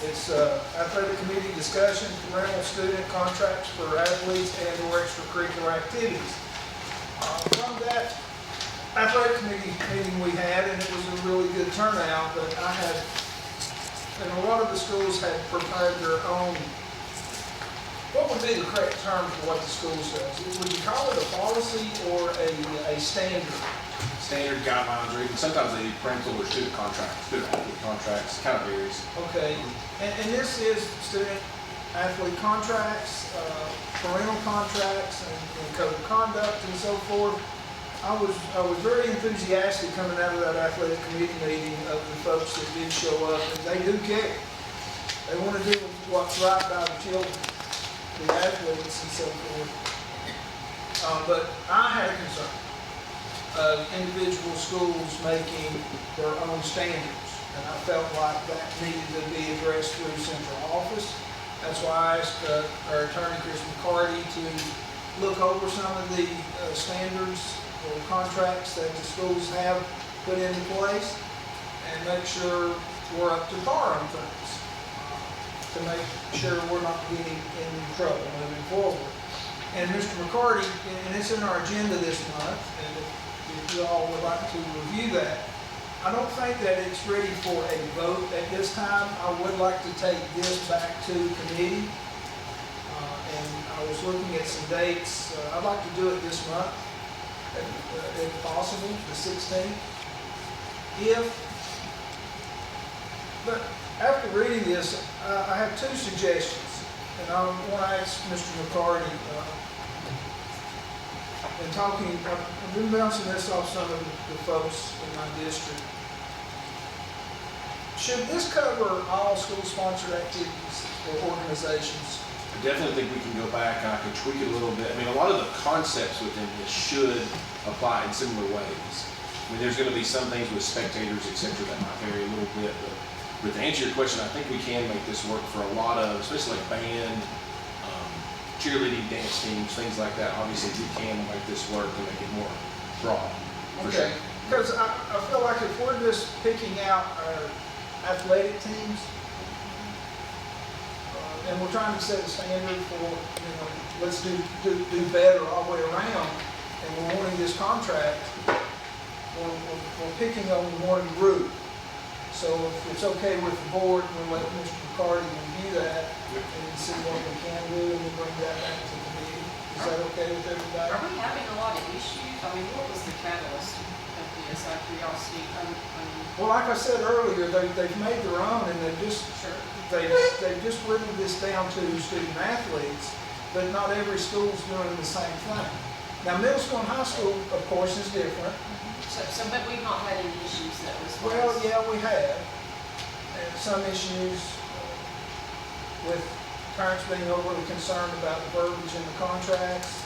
It's athletic committee discussion, parental student contracts for athletes and or extracurricular activities. From that athletic committee meeting we had, and it was a really good turnout, but and a lot of the schools had prepared their own, what would be the correct term for what the schools does? Would you call it a policy or a standard? Standard guidelines, or even sometimes a parental or student contracts, student athlete contracts, kind of varies. Okay, and this is student athlete contracts, parental contracts, and code of conduct and so forth. I was very enthusiastic coming out of that athletic committee meeting of the folks that did show up, and they do care. They want to do what's right by the children, the athletes and so forth. But I had a concern of individual schools making their own standards, and I felt like that needed to be addressed through central office. That's why I asked our attorney, Chris McCarty, to look over some of the standards or contracts that the schools have put into place and make sure we're up to par on things, to make sure we're not getting in trouble moving forward. And Mr. McCarty, and it's in our agenda this month, and if you all would like to review that, I don't think that it's ready for a vote at this time. I would like to take this back to committee, and I was looking at some dates. I'd like to do it this month, if possible, the 16th. But after reading this, I have two suggestions, and I want to ask Mr. McCarty. And talking, I've been bouncing this off some of the folks in my district. Should this cover all school-sponsored activities or organizations? I definitely think we can go back and I can tweak it a little bit. I mean, a lot of the concepts within this should apply in similar ways. I mean, there's going to be some things with spectators, etc., that might vary a little bit, but to answer your question, I think we can make this work for a lot of, especially like band, cheerleading, dance teams, things like that. Obviously, we can make this work to make it more broad. Okay, because I feel like if we're just picking out our athletic teams, and we're trying to set a standard for, let's do better all the way around, and we're wanting this contract, we're picking on one group. So if it's okay with the board, we'll let Mr. McCarty review that and see what we can do, and we'll bring that back to the meeting. Is that okay with everybody? Are we having a lot of issues? I mean, what was the catalyst of this, out of curiosity? Well, like I said earlier, they've made their own, and they've just whittled this down to student athletes, but not every school's doing the same thing. Now, middle school and high school, of course, is different. But we've not had any issues that was. Well, yeah, we have. And some issues with parents being overly concerned about the verbiage in the contracts,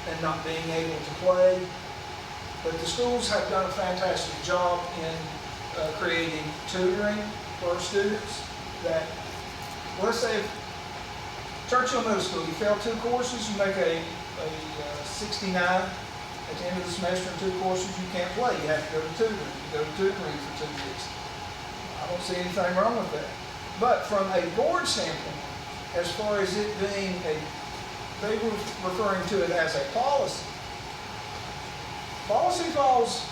and not being able to play. But the schools have done a fantastic job in creating tutoring for our students. That, let's say, if Churchill Middle School, you fail 2 courses, you make a 69. At the end of the semester in 2 courses, you can't play. You have to go to tutoring. You go to tutoring for 2 weeks. I don't see anything wrong with that. But from a board standpoint, as far as it being they were referring to it as a policy. Policy falls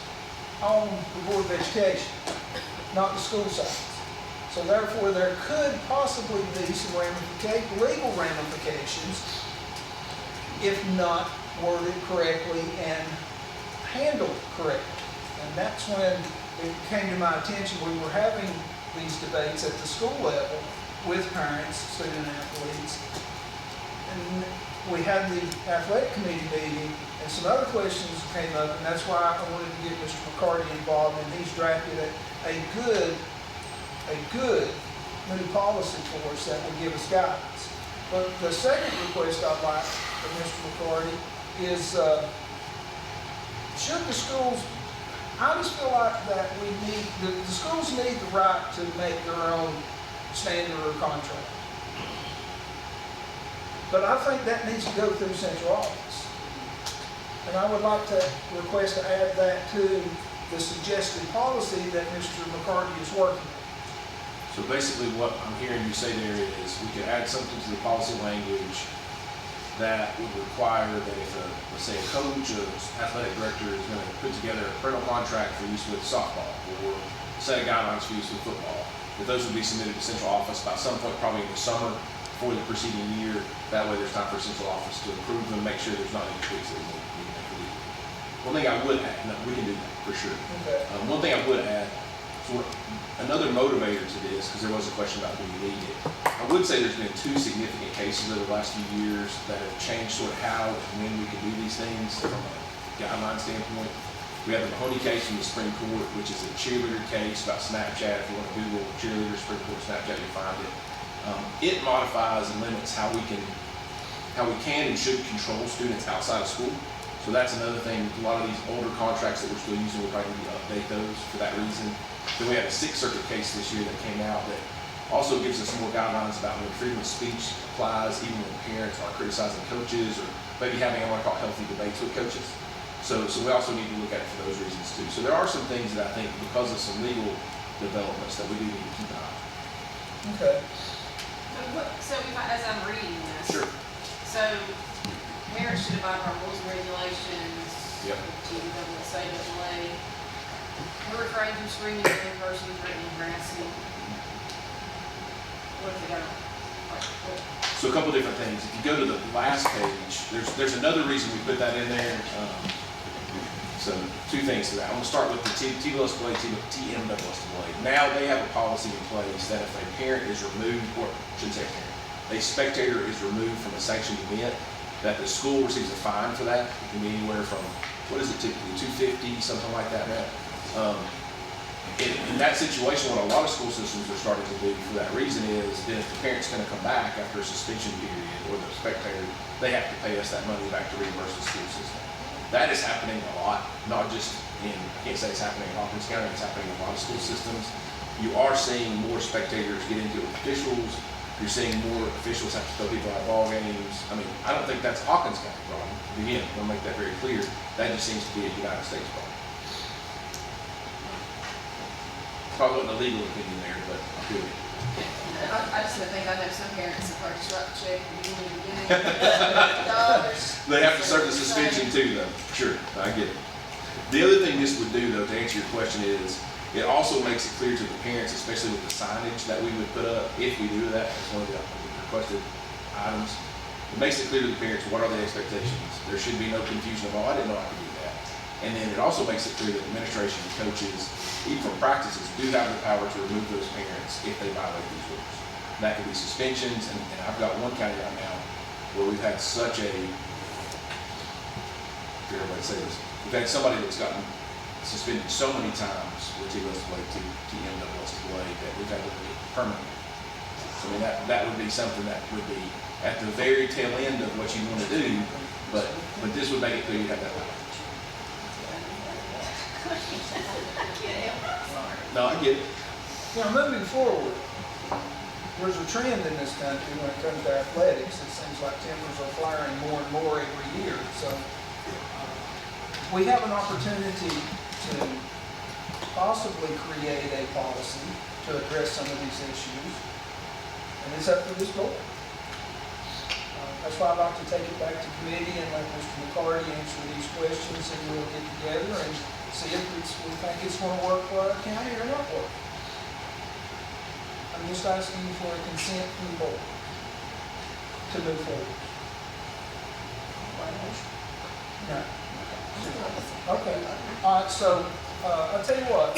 on the Board of Education, not the school sides. So therefore, there could possibly be some legal ramifications if not worded correctly and handled correctly. And that's when it came to my attention. We were having these debates at the school level with parents, student athletes, and we had the athletic committee meeting, and some other questions came up, and that's why I wanted to get Mr. McCarty involved, and he's drafted a good new policy for us that will give us guidance. But the second request I'd like from Mr. McCarty is, should the schools, I just feel like that the schools need the right to make their own standard or contract. But I think that needs to go through central office. And I would like to request to add that to the suggested policy that Mr. McCarty is working on. So basically what I'm hearing you say there is we could add something to the policy language that would require that if let's say a coach or athletic director is going to put together a parental contract for use with softball or set of guidelines for use with football, that those would be submitted to central office by some point probably in the summer for the preceding year. That way there's time for central office to approve them, make sure there's not any tweaks that we need to make for legal. One thing I would add, no, we can do that for sure. Okay. One thing I would add, sort of another motivator to this, because there was a question about do we need it. I would say there's been 2 significant cases over the last few years that have changed sort of how and when we can do these things from a guideline standpoint. We have the Mahoney case from the Supreme Court, which is a cheerleader case about Snapchat. If you want to Google cheerleader Supreme Court Snapchat, you'll find it. It modifies and limits how we can and should control students outside of school. So that's another thing. A lot of these older contracts that we're still using, we're probably need to update those for that reason. Then we had a Sixth Circuit case this year that came out that also gives us more guidelines about when freedom of speech applies, even when parents are criticizing coaches or maybe having what I call healthy debates with coaches. So we also need to look at it for those reasons too. So there are some things that I think because of some legal developments that we do need to keep an eye on. Okay. So if I, as I'm reading this. Sure. So parents should abide by rules and regulations. Yep. TWSA. No refrain from screaming at any person, threatening, harassing. What if they don't? Like, what? So a couple different things. If you go to the last page, there's another reason we put that in there. So 2 things to that. I'm going to start with the TMSSA. Now they have a policy in place that if a parent is removed, or I shouldn't say parent, a spectator is removed from a sanctioned event, that the school receives a fine for that. It can be anywhere from, what is it typically, $250, something like that, Matt. In that situation, what a lot of school systems are starting to do for that reason is that if the parent's going to come back after a suspension period or the spectator, they have to pay us that money back to reimburse the school system. That is happening a lot, not just in, I can't say it's happening in Hawkins County, it's happening in a lot of school systems. You are seeing more spectators get into it with officials. You're seeing more officials have to throw people out of ball games. I mean, I don't think that's a Hawkins County problem. Again, I'll make that very clear. That just seems to be a United States problem. Probably wasn't a legal opinion there, but I feel it. I just think I know some parents that are just write the check at the beginning. They have to serve the suspension too, though. Sure, I get it. The other thing this would do, though, to answer your question is, it also makes it clear to the parents, especially with the signage that we would put up, if we do that, as one of the requested items. It makes it clear to the parents what are the expectations. There should be no confusion of, oh, I didn't know I could do that. And then it also makes it clear that administration and coaches, even from practices, do have the power to remove those parents if they violate these rules. And that could be suspensions, and I've got one county right now where we've had such a, I forget everybody say this, we've had somebody that's gotten suspended so many times with TMSSA that we've had to do it permanently. So I mean, that would be something that would be at the very tail end of what you want to do, but this would make it clear you have that power. No, I get it. Now, moving forward, there's a trend in this country when it comes to athletics. It seems like tempers are flaring more and more every year. So we have an opportunity to possibly create a policy to address some of these issues. And it's up to this board. That's why I'd like to take it back to committee and let Mr. McCarty answer these questions, and we'll get together and see if we think it's going to work for our county or not work. I'm just asking for a consent from the board to move forward. No. Okay. All right, so I'll tell you what,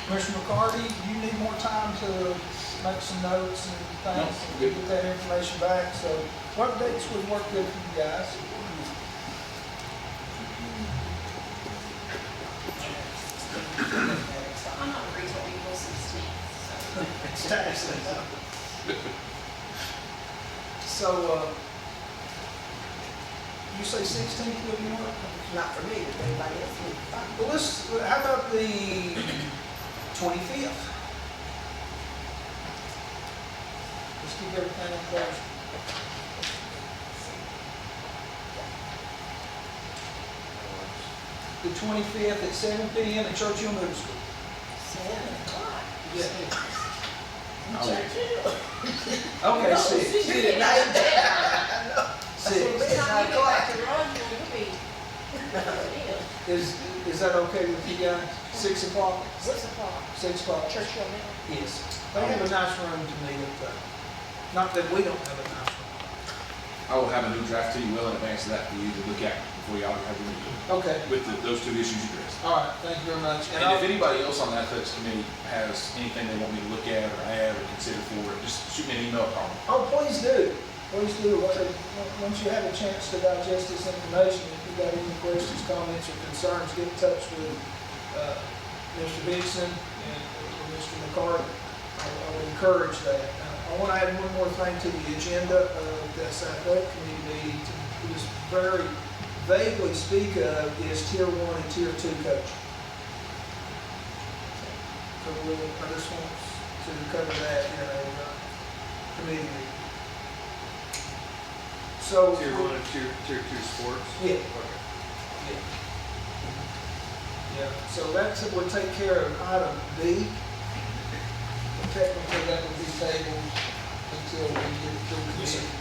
Mr. McCarty, you need more time to make some notes and things and get that information back. So what dates would work good for you guys? I'm not free till April 16th, so. It's tax season. So, you say 16th wouldn't work? Not for me, but anybody else would be fine. Well, how about the 25th? Let's keep everything in place. The 25th at 7 p.m. at Churchill Middle School. 7 o'clock. Yeah. Okay, six. She didn't like that. Six. By the time you go back to Rogersville, you'll be, Is that okay with you guys? 6 o'clock? What's the problem? 6 o'clock? Churchill now? Yes. They have a nice room to meet up there. Not that we don't have a nice room. I will have a new draft to you well in advance of that for you to look at before y'all have your meeting Okay, with those two issues addressed. all right, thank you very much. And if anybody else on the athletics committee has anything they want me to look at or add or consider for it, just shoot me an email or call me. Oh, please do. Please do. Once you have a chance to digest this information, if you've got any questions, comments, or concerns, get in touch with Mr. Dixon and Mr. McCarty. I would encourage that. I want to add one more thing to the agenda of this athletic committee meeting to just very vaguely speak of is Tier 1 and Tier 2 coaching. So I just want to cover that in a committee meeting. So. Tier 1 and tier 2 sports? Yeah. Okay. Yeah. Yeah, so that would take care of item B. But technically, that would be tabled until we get through Yes, sir. committee.